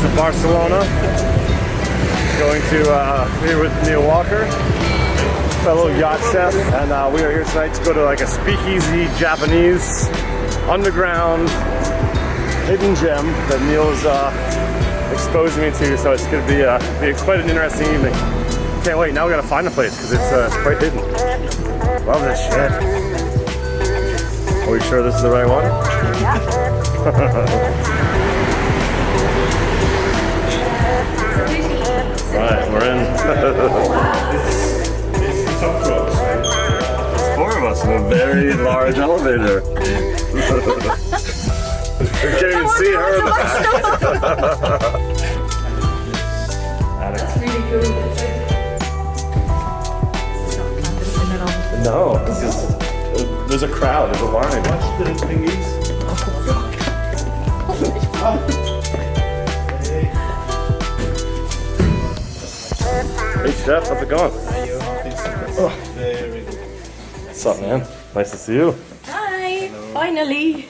to Barcelona. Going to meet with Neil Walker, fellow yacht chef, and we are here tonight to go to like a speakeasy Japanese underground hidden gem that Neil is exposing me to. So it's going to be quite an interesting evening. Can't wait. Now we got to find the place because it's quite hidden. Love this shit. Are we sure this is the right one? Yeah. Right, we're in. There's 4 of us in a very large elevator. You can't even see her in the back. That's really cool. No, it's just, there's a crowd, there's a line. Watch the thingies. Hey chef, how's it going? Oh. Very good. What's up, man? Nice to see you. Hi, finally.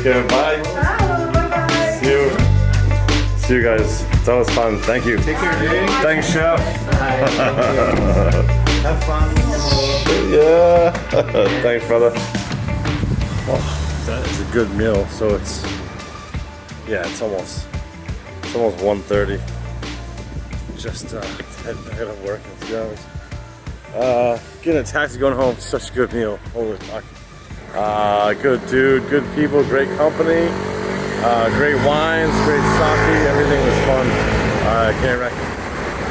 Take care. Bye. Bye. See you. See you guys. It's always fun. Thank you. Take care. Thanks, chef. Have fun. Yeah. Thanks, brother. Oh, that is a good meal. So it's almost 1:30. Just heading back to work in a few hours. Getting a taxi going home. Such a good meal. Holy fuck. Good dude, good people, great company, great wines, great sake. Everything was fun. I can't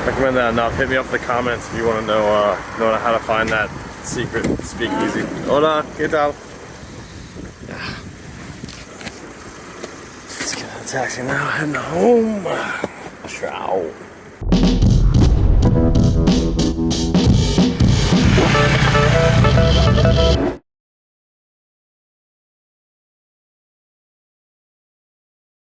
recommend that enough. Hit me up in the comments if you want to know how to find that secret speakeasy. Hola, ¿qué tal? Let's get in a taxi now, heading home. Ciao.